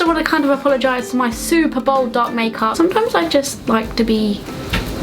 want to kind of apologise for my super bold dark makeup. Sometimes I just like to be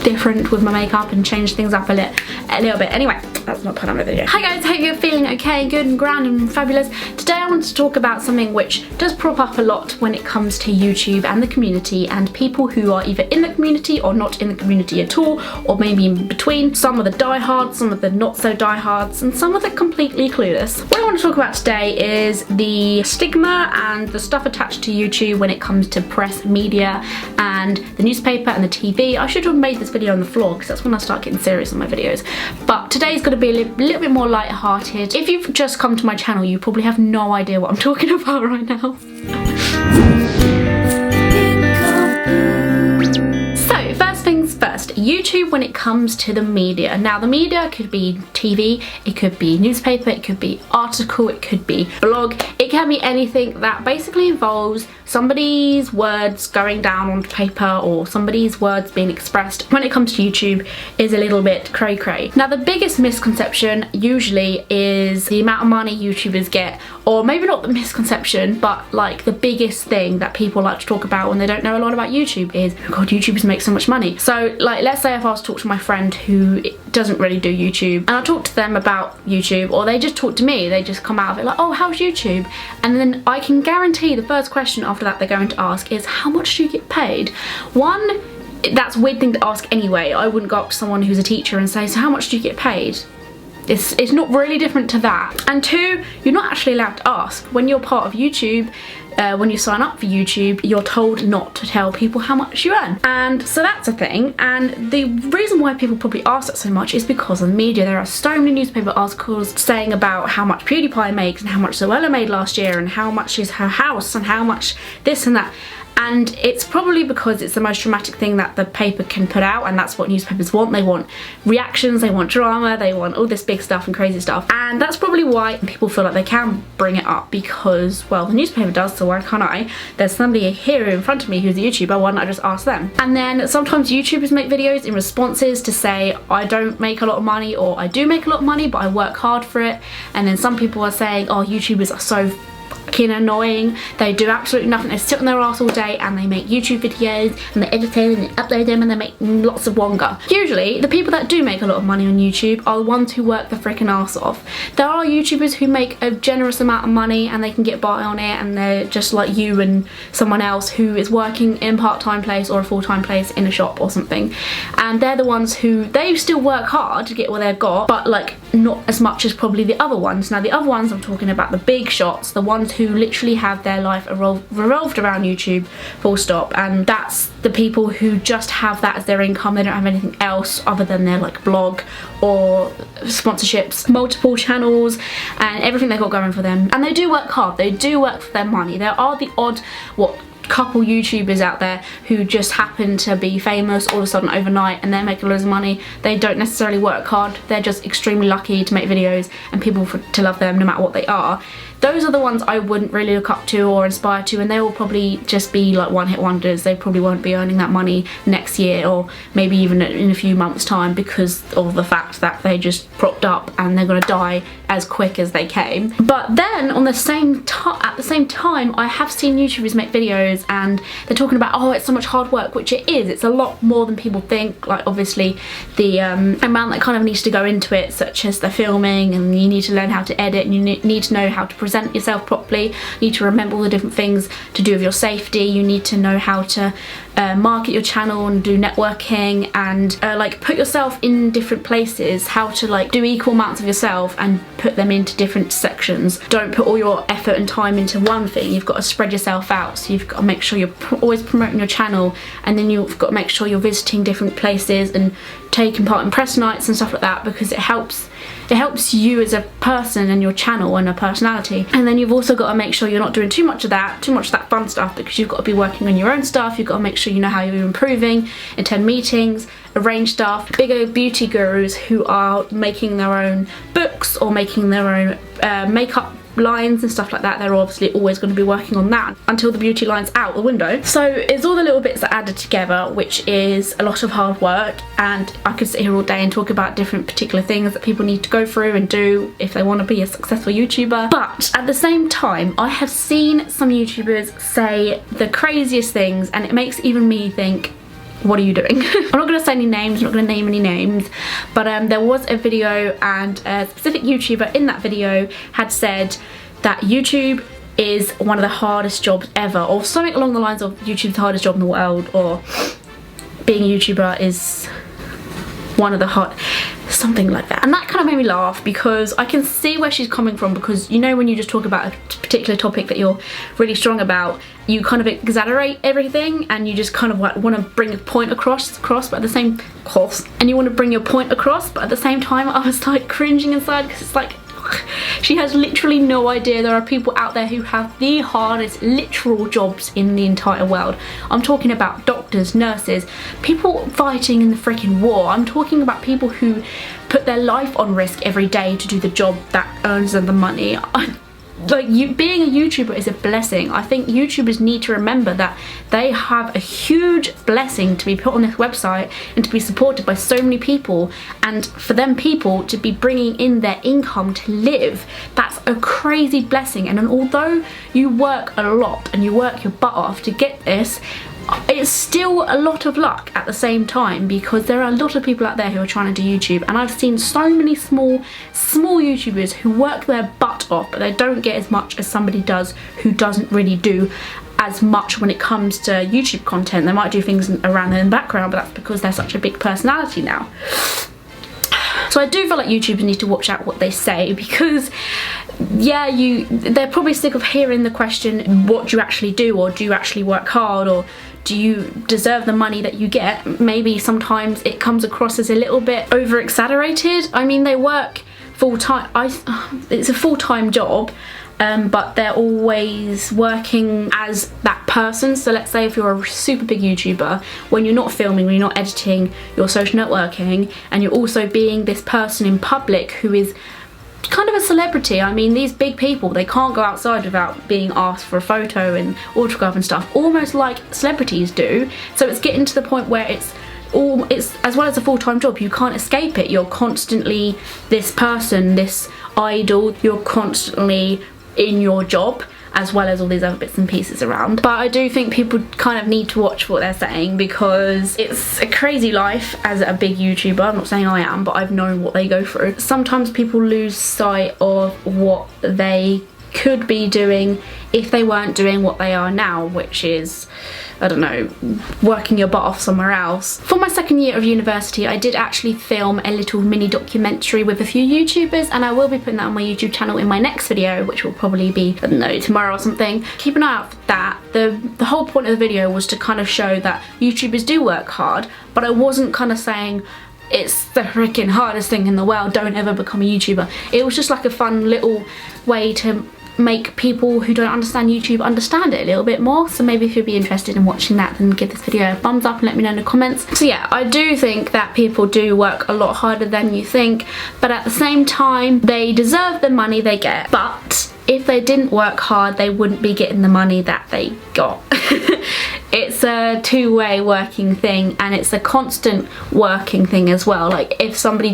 different with my makeup and change things up a little bit. Anyway, that's not part of my video. Hi guys, hope you're feeling okay, good and grand and fabulous. Today I want to talk about something which does prop up a lot when it comes to YouTube and the community and people who are either in the community or not in the community at all, or maybe in between. Some of the diehards, some of the not so diehards, and some of the completely clueless. What I want to talk about today is the stigma and the stuff attached to YouTube when it comes to press media and the newspaper and the TV. I should have made this video on the floor because that's when I start getting serious on my videos. But today's going to be a little bit more light-hearted. If you've just come to my channel, you probably have no idea what I'm talking about right now. So, first things first, YouTube when it comes to the media. Now, the media could be TV, it could be newspaper, it could be article, it could be blog, it can be anything that basically involves somebody's words going down on paper or somebody's words being expressed. When it comes to YouTube is a little bit cray-cray. Now, the biggest misconception usually is the amount of money YouTubers get, or maybe not the misconception, but like the biggest thing that people like to talk about when they don't know a lot about YouTube is, oh god, YouTubers make so much money. So like, let's say if I was to talk to my friend who doesn't really do YouTube and I talk to them about YouTube, or they just talk to me, they just come out of it like, oh, how's YouTube? And then I can guarantee the first question after that they're going to ask is, how much do you get paid? One, that's a weird thing to ask anyway. I wouldn't go up to someone who's a teacher and say, so how much do you get paid? It's not really different to that. And two, you're not actually allowed to ask. When you're part of YouTube, when you sign up for YouTube, you're told not to tell people how much you earn. And so that's a thing. And the reason why people probably ask that so much is because of the media. There are so many newspaper articles saying about how much PewDiePie makes and how much Zoella made last year and how much is her house and how much this and that. And it's probably because it's the most dramatic thing that the paper can put out, and that's what newspapers want. They want reactions, they want drama, they want all this big stuff and crazy stuff. And that's probably why people feel like they can bring it up, because, well, the newspaper does, so why can't I? There's somebody here in front of me who's a YouTuber, why don't I just ask them? And then sometimes YouTubers make videos in responses to say, I don't make a lot of money, or I do make a lot of money, but I work hard for it. And then some people are saying, oh, YouTubers are so fucking annoying, they do absolutely nothing, they sit on their ass all day and they make YouTube videos and they edit them and they upload them and they make lots of wonga. Usually the people that do make a lot of money on YouTube are the ones who work the freaking arse off. There are YouTubers who make a generous amount of money and they can get by on it, and they're just like you and someone else who is working in a part-time place or a full-time place in a shop or something, and they're the ones who, they still work hard to get what they've got, but like not as much as probably the other ones. Now the other ones, I'm talking about the big shots, the ones who literally have their life revolved around YouTube, full stop, and that's the people who just have that as their income. They don't have anything else other than their like blog or sponsorships, multiple channels and everything they've got going for them. And they do work hard, they do work for their money. There are the odd, couple YouTubers out there who just happen to be famous all of a sudden overnight and they're making loads of money. They don't necessarily work hard, they're just extremely lucky to make videos and people to love them no matter what they are. Those are the ones I wouldn't really look up to or aspire to, and they will probably just be like one-hit wonders. They probably won't be earning that money next year or maybe even in a few months' time, because of the fact that they just propped up and they're gonna die as quick as they came. But then at the same time, I have seen YouTubers make videos and they're talking about, oh, it's so much hard work, which it is. It's a lot more than people think. Like, obviously the amount that kind of needs to go into it, such as the filming, and you need to learn how to edit, and you need to know how to present yourself properly, you need to remember all the different things to do with your safety, you need to know how to market your channel and do networking and like put yourself in different places, how to like do equal amounts of yourself and put them into different sections. Don't put all your effort and time into one thing, you've got to spread yourself out. So you've got to make sure you're always promoting your channel, and then you've got to make sure you're visiting different places and taking part in press nights and stuff like that, because it helps you as a person and your channel and a personality. And then you've also got to make sure you're not doing too much of that fun stuff, because you've got to be working on your own stuff. You've got to make sure you know how you're improving, attend meetings, arrange stuff. Bigger beauty gurus who are making their own books or making their own makeup lines and stuff like that, they're obviously always going to be working on that until the beauty line's out the window. So it's all the little bits that added together, which is a lot of hard work, and I could sit here all day and talk about different particular things that people need to go through and do if they want to be a successful YouTuber. But at the same time, I have seen some YouTubers say the craziest things, and it makes even me think, what are you doing? I'm not going to say any names, I'm not going to name any names, but there was a video, and a specific YouTuber in that video had said that YouTube is one of the hardest jobs ever, or something along the lines of YouTube's the hardest job in the world, or being a YouTuber is one of the hard, something like that. And that kind of made me laugh, because I can see where she's coming from, because you know when you just talk about a particular topic that you're really strong about, you kind of exaggerate everything, and you just kind of like want to bring a point across, but at the same and you want to bring your point across, but at the same time I was like cringing inside, because it's like, she has literally no idea there are people out there who have the hardest literal jobs in the entire world. I'm talking about doctors, nurses, people fighting in the freaking war. I'm talking about people who put their life on risk every day to do the job that earns them the money. Like, being a YouTuber is a blessing. I think YouTubers need to remember that they have a huge blessing to be put on this website and to be supported by so many people, and for them people to be bringing in their income to live. That's a crazy blessing, and although you work a lot and you work your butt off to get this, it's still a lot of luck at the same time, because there are a lot of people out there who are trying to do YouTube, and I've seen so many small YouTubers who work their butt off, but they don't get as much as somebody does who doesn't really do as much when it comes to YouTube content. They might do things around in the background, but that's because they're such a big personality now. So I do feel like YouTubers need to watch out what they say, because yeah, they're probably sick of hearing the question, what do you actually do, or do you actually work hard, or do you deserve the money that you get? Maybe sometimes it comes across as a little bit over exaggerated. I mean, they work full-time, it's a full-time job, but they're always working as that person. So let's say if you're a super big YouTuber, when you're not filming, when you're not editing, you're social networking, and you're also being this person in public who is kind of a celebrity. I mean, these big people, they can't go outside without being asked for a photo and autograph and stuff, almost like celebrities do. So it's getting to the point where it's as well as a full-time job, you can't escape it. You're constantly this person, this idol, you're constantly in your job, as well as all these other bits and pieces around. But I do think people kind of need to watch what they're saying, because it's a crazy life as a big YouTuber. I'm not saying I am, but I've known what they go through. Sometimes people lose sight of what they could be doing if they weren't doing what they are now, which is, I don't know, working your butt off somewhere else. For my second year of university, I did actually film a little mini documentary with a few YouTubers, and I will be putting that on my YouTube channel in my next video, which will probably be, I don't know, tomorrow or something. Keep an eye out for that. The whole point of the video was to kind of show that YouTubers do work hard, but I wasn't kind of saying it's the freaking hardest thing in the world, don't ever become a YouTuber. It was just like a fun little way to make people who don't understand YouTube understand it a little bit more. So maybe if you'd be interested in watching that, then give this video a thumbs up and let me know in the comments. So yeah, I do think that people do work a lot harder than you think, but at the same time they deserve the money they get. But if they didn't work hard, they wouldn't be getting the money that they got. It's a two-way working thing, and it's a constant working thing as well. Like, if somebody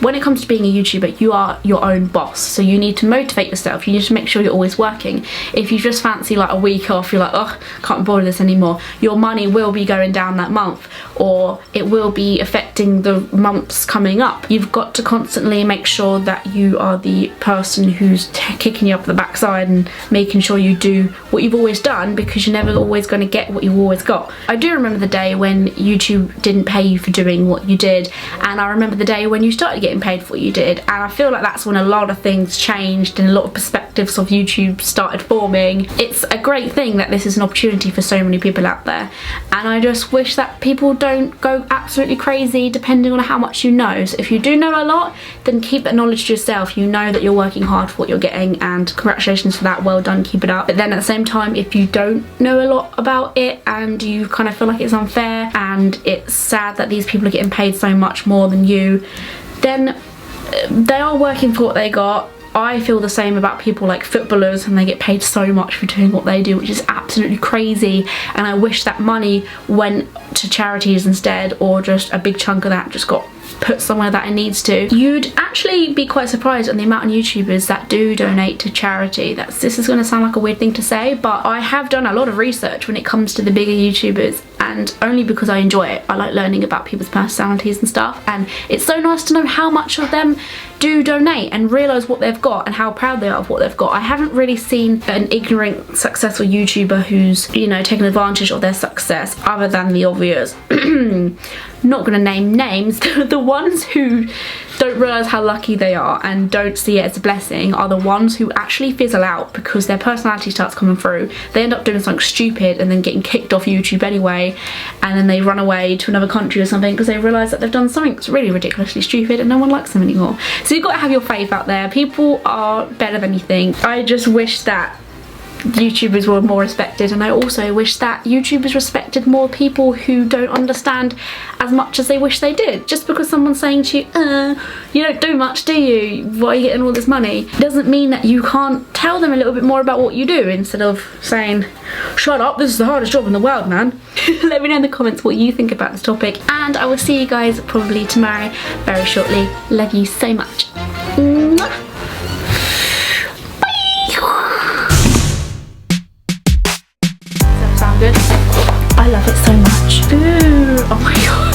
when it comes to being a YouTuber, you are your own boss, so you need to motivate yourself. You need to make sure you're always working. If you just fancy like a week off, you're like, oh, can't be bothered with this anymore, your money will be going down that month, or it will be affecting the months coming up. You've got to constantly make sure that you are the person who's kicking you up the backside and making sure you do what you've always done, because you're never always going to get what you've always got. I do remember the day when YouTube didn't pay you for doing what you did, and I remember the day when you started getting paid for what you did, and I feel like that's when a lot of things changed and a lot of perspectives of YouTube started forming. It's a great thing that this is an opportunity for so many people out there, and I just wish that people don't go absolutely crazy depending on how much you know. So if you do know a lot, then keep that knowledge to yourself. You know that you're working hard for what you're getting, and congratulations for that, well done, keep it up. But then at the same time, if you don't know a lot about it and you kind of feel like it's unfair and it's sad that these people are getting paid so much more than you, then they are working for what they got. I feel the same about people like footballers, and they get paid so much for doing what they do, which is absolutely crazy, and I wish that money went to charities instead, or just a big chunk of that just got put somewhere that it needs to. You'd actually be quite surprised on the amount of YouTubers that do donate to charity. This is going to sound like a weird thing to say, but I have done a lot of research when it comes to the bigger YouTubers, and only because I enjoy it. I like learning about people's personalities and stuff, and it's so nice to know how much of them do donate and realise what they've got and how proud they are of what they've got. I haven't really seen an ignorant successful YouTuber who's, you know, taken advantage of their success, other than the obvious not gonna name names. The ones who don't realise how lucky they are and don't see it as a blessing are the ones who actually fizzle out because their personality starts coming through. They end up doing something stupid and then getting kicked off YouTube anyway, and then they run away to another country or something because they realise that they've done something that's really ridiculously stupid and no one likes them anymore. So you've got to have your faith out there. People are better than you think. I just wish that YouTubers were more respected, and I also wish that YouTubers respected more people who don't understand as much as they wish they did. Just because someone's saying to you, you don't do much, do you? Why are you getting all this money? Doesn't mean that you can't tell them a little bit more about what you do, instead of saying, shut up, this is the hardest job in the world, man. Let me know in the comments what you think about this topic, and I will see you guys probably tomorrow very shortly. Love you so much. Mwah. Good. I love it so much. Ooh, oh my god.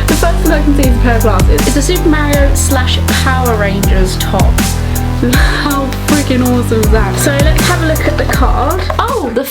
The first thing I can see is a pair of glasses. It's a Super Mario / Power Rangers top. How freaking awesome is that? So let's have a look at the card. Oh, the